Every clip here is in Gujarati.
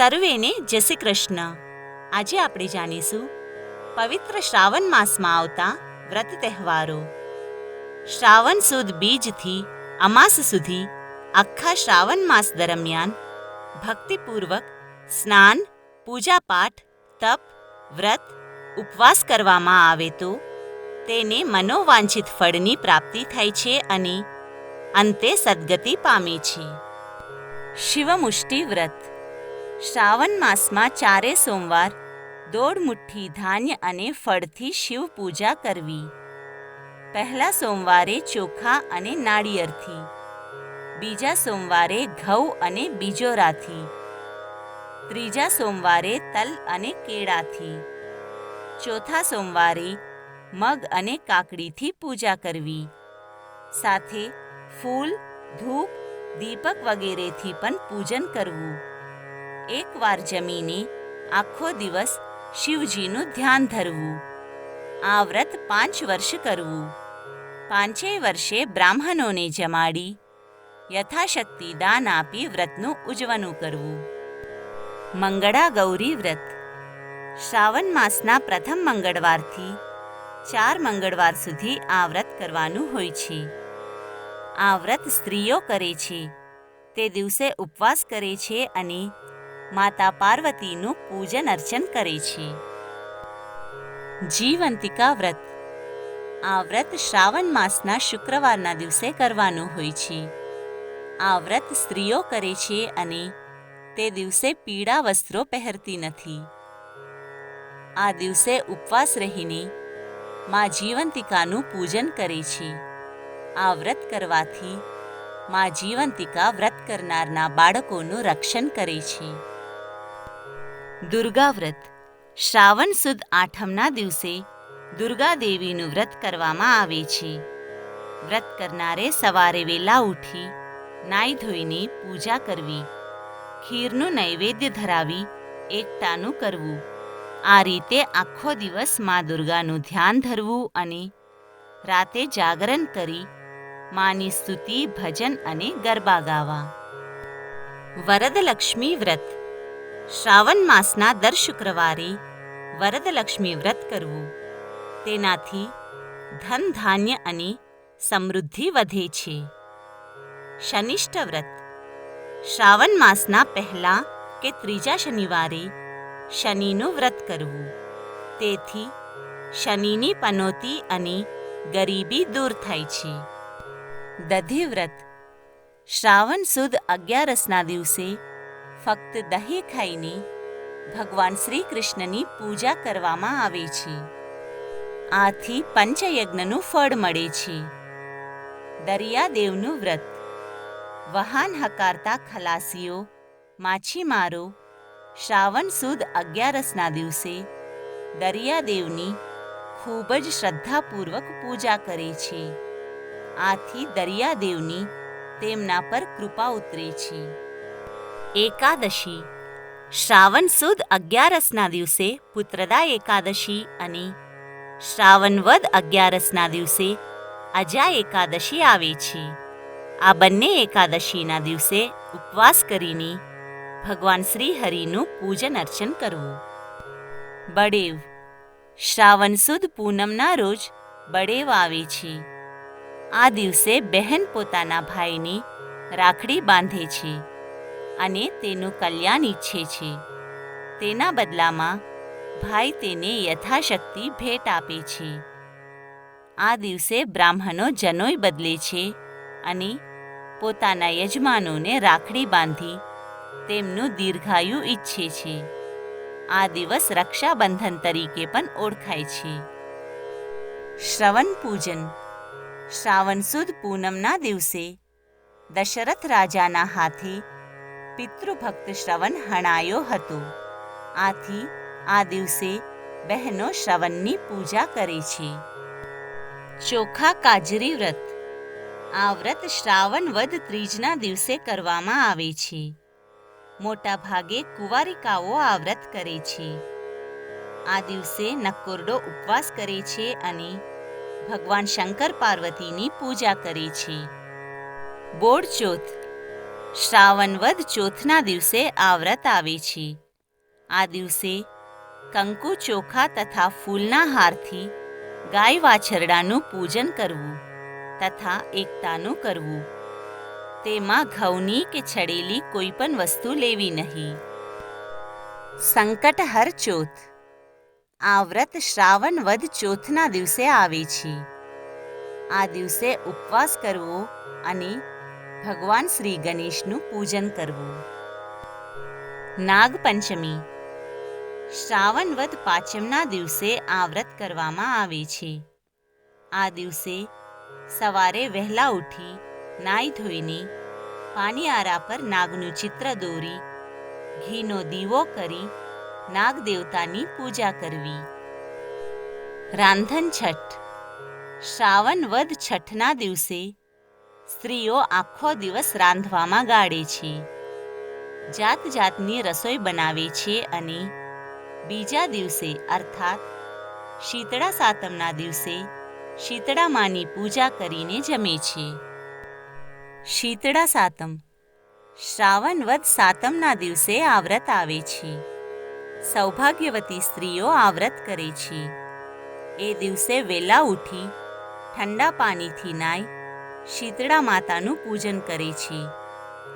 સર્વેને જય શ્રી કૃષ્ણ. આજે આપણે જાણીશું પવિત્ર શ્રાવણ માસમાં આવતા વ્રત તહેવારો. શ્રાવણ સુદ બીજથી અમાસ સુધી આખા શ્રાવણ માસ દરમિયાન ભક્તિપૂર્વક સ્નાન, પૂજાપાઠ, તપ, વ્રત, ઉપવાસ કરવામાં આવે તો તેને મનોવાંછિત ફળની પ્રાપ્તિ થાય છે અને અંતે સદ્ગતિ પામે છે. શિવમુષ્ટિ વ્રત. શ્રાવણ માસમાં ચારે સોમવાર 1.5 મુઠ્ઠી ધાન્ય અને ફળથી શિવ પૂજા કરવી. પહેલા સોમવારે ચોખા અને નાળિયેરથી, બીજા સોમવારે ઘઉં અને બીજોરાથી, ત્રીજા સોમવારે તલ અને કેળાથી, ચોથા સોમવારે મગ અને કાકડીથી પૂજા કરવી. સાથે ફૂલ, ધૂપ, દીપક વગેરેથી પણ પૂજન કરવું. એકવાર જમીને આખો દિવસ શિવજીનું ધ્યાન ધરવું. આ વ્રત 5 વર્ષ કરવું. 5 વર્ષે બ્રાહ્મણોને જમાડી યથાશક્તિ દાન આપી વ્રતનું ઉજવણું કરવું. મંગળા ગૌરી વ્રત. શ્રાવણ માસના પ્રથમ મંગળવારથી 4 મંગળવાર સુધી આ વ્રત કરવાનું હોય છે. આ વ્રત સ્ત્રીઓ કરે છે. તે દિવસે ઉપવાસ કરે છે અને માતા પાર્વતીનું પૂજન અર્ચન કરે છે. જીવંતિકા વ્રત. આ વ્રત શ્રાવણ માસના શુક્રવારના દિવસે કરવાનું હોય છે. આ વ્રત સ્ત્રીઓ કરે છે અને તે દિવસે પીળા વસ્ત્રો પહેરતી નથી. આ દિવસે ઉપવાસ રહીને મા જીવંતિકાનું પૂજન કરે છે. આ વ્રત કરવાથી મા જીવંતિકા વ્રત કરનારના બાળકોનું રક્ષણ કરે છે. દુર્ગા વ્રત. શ્રાવણ સુદ આઠમના દિવસે દુર્ગા દેવીનું વ્રત કરવામાં આવે છે. વ્રત કરનારે સવારે વહેલા ઉઠી નાઈ ધોઈને પૂજા કરવી. ખીરનું નૈવેદ્ય ધરાવી એકટાણું કરવું. આ રીતે આખો દિવસ મા દુર્ગાનું ધ્યાન ધરવું અને રાતે જાગરણ કરી માની સ્તુતિ, ભજન અને ગરબા ગાવા. વરદલક્ષ્મી વ્રત. શ્રાવણ માસના દર શુક્રવારે વરદલક્ષ્મી વ્રત કરવું. તેનાથી ધન, ધાન્ય અને સમૃદ્ધિ વધે છે. શનિષ્ઠ વ્રત. શ્રાવણ માસના પહેલા કે ત્રીજા શનિવારે શનિનું વ્રત કરવું. તેથી શનિની પનોતી અને ગરીબી દૂર થાય છે. દધી વ્રત. શ્રાવણ સુદ 11ના દિવસે ફક્ત દહીં ખાઈને ભગવાન શ્રી કૃષ્ણની પૂજા કરવામાં આવે છે. આથી પંચયજ્ઞનું ફળ મળે છે. દરિયાદેવનું વ્રત. વહાણ હકારતા ખલાસીઓ, માછીમારો શ્રાવણ સુદ 11ના દિવસે દરિયાદેવની ખૂબ જ શ્રદ્ધાપૂર્વક પૂજા કરે છે. આથી દરિયાદેવની તેમના પર કૃપા ઉતરે છે. એકાદશી. શ્રાવણ સુદ 11ના દિવસે પુત્રદા એકાદશી અને શ્રાવણ વદ 11ના દિવસે અજા એકાદશી આવે છે. આ બંને એકાદશીના દિવસે ઉપવાસ કરીને ભગવાન શ્રી હરિનું પૂજન અર્ચન કરવું. બળેવ. શ્રાવણ સુદ પૂનમના રોજ બળેવ આવે છે. આ દિવસે બહેન પોતાના ભાઈને રાખડી બાંધે છે અને તેનું કલ્યાણ ઈચ્છે છે. તેના બદલામાં ભાઈ તેને યથાશક્તિ ભેટ આપે છે. આ દિવસે બ્રાહ્મણો જનોઈ બદલે છે અને પોતાના યજમાનોને રાખડી બાંધી તેમનું દીર્ઘાયુ ઈચ્છે છે. આ દિવસ રક્ષાબંધન તરીકે પણ ઓળખાય છે. શ્રવણ પૂજન. શ્રાવણ સુદ પૂનમના દિવસે દશરથ રાજાના હાથે પિતૃભક્ત શ્રવણ હણાયો હતો. આથી આ દિવસે બહેનો શ્રવણની પૂજા કરે છે. ચોખા કાજરી વ્રત. આ વ્રત શ્રાવણ વદ ત્રીજના દિવસે કરવામાં આવે છે. મોટા ભાગે કુંવારિકાઓ આ વ્રત કરે છે. આ દિવસે નકોરડો ઉપવાસ કરે છે અને ભગવાન શંકર પાર્વતીની પૂજા કરે છે. બોળચોથ. શ્રાવણ વદ ચોથના દિવસે આ વ્રત આવે છે. આ દિવસે કંકુ, ચોખા તથા ફૂલના હારથી ગાય વાછરડાનું પૂજન કરવું તથા એકતાનું કરવું. તેમાં ઘઉંની કે છડેલી કોઈ પણ વસ્તુ લેવી નહીં. સંકટહર ચોથ. આ વ્રત શ્રાવણ વદ ચોથના દિવસે આવે છે. આ દિવસે ઉપવાસ કરવો અને ભગવાન શ્રી ગણેશનું પૂજન કરવું. નાગપંચમી. શ્રાવણ વદ પાંચમના દિવસે આ વ્રત કરવામાં આવે છે. આ દિવસે સવારે વહેલા ઉઠી નાઈ ધોઈને પાણીયારા પર નાગનું ચિત્ર દોરી ઘીનો દીવો કરી નાગ દેવતાની પૂજા કરવી. રાંધન છઠ. શ્રાવણ વદ છઠના દિવસે સ્ત્રીઓ આખો દિવસ રાંધવામાં ગાળે છે. જાત જાતની રસોઈ બનાવે છે અને બીજા દિવસે અર્થાત શીતળા સાતમના દિવસે શીતળા માની પૂજા કરીને જમે છે. શીતળા સાતમ. શ્રાવણ વદ સાતમના દિવસે આ વ્રત આવે છે. સૌભાગ્યવતી સ્ત્રીઓ આ વ્રત કરે છે. એ દિવસે વહેલા ઉઠી ઠંડા પાણીથી નાઈ શીતળા માતાનું પૂજન કરે છે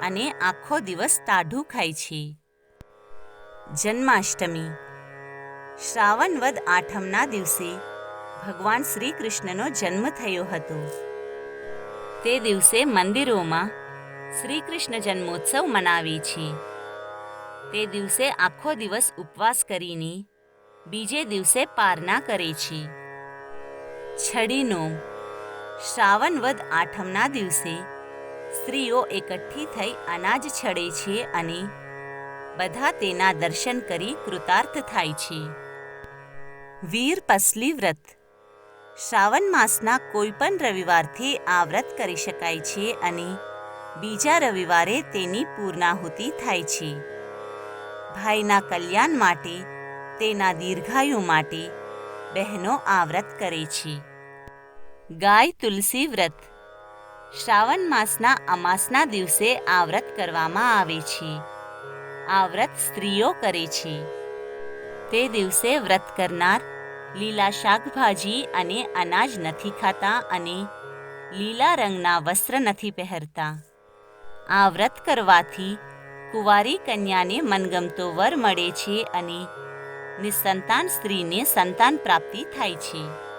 અને આખો દિવસ તાઢું ખાય છે. જન્માષ્ટમી. શ્રાવણ વદ આઠમના દિવસે ભગવાન શ્રી કૃષ્ણનો જન્મ થયો હતો. તે દિવસે મંદિરોમાં શ્રી કૃષ્ણ જન્મોત્સવ મનાવે છે. તે દિવસે આખો દિવસ ઉપવાસ કરીને બીજે દિવસે પારણા કરે છે. છડી નોમ. શ્રાવણ વદ આઠમના દિવસે સ્ત્રીઓ એકઠી થઈ અનાજ છડે છે અને બધા તેના દર્શન કરી કૃતાર્થ થાય છે. વીર પસલી વ્રત. શ્રાવણ માસના કોઈ પણ રવિવારથી આ વ્રત કરી શકાય છે અને બીજા રવિવારે તેની પૂર્ણાહુતિ થાય છે. ભાઈના કલ્યાણ માટે, તેના દીર્ઘાયુ માટે બહેનો આ વ્રત કરે છે. ગાય તુલસી વ્રત. શ્રાવણ માસના અમાસના દિવસે આ વ્રત કરવામાં આવે છે. આ વ્રત સ્ત્રીઓ કરે છે. તે દિવસે વ્રત કરનાર લીલા શાકભાજી અને અનાજ નથી ખાતા અને લીલા રંગના વસ્ત્ર નથી પહેરતા. આ વ્રત કરવાથી કુંવારી કન્યાને મનગમતો વર મળે છે અને નિસંતાન સ્ત્રીને સંતાન પ્રાપ્તિ થાય છે.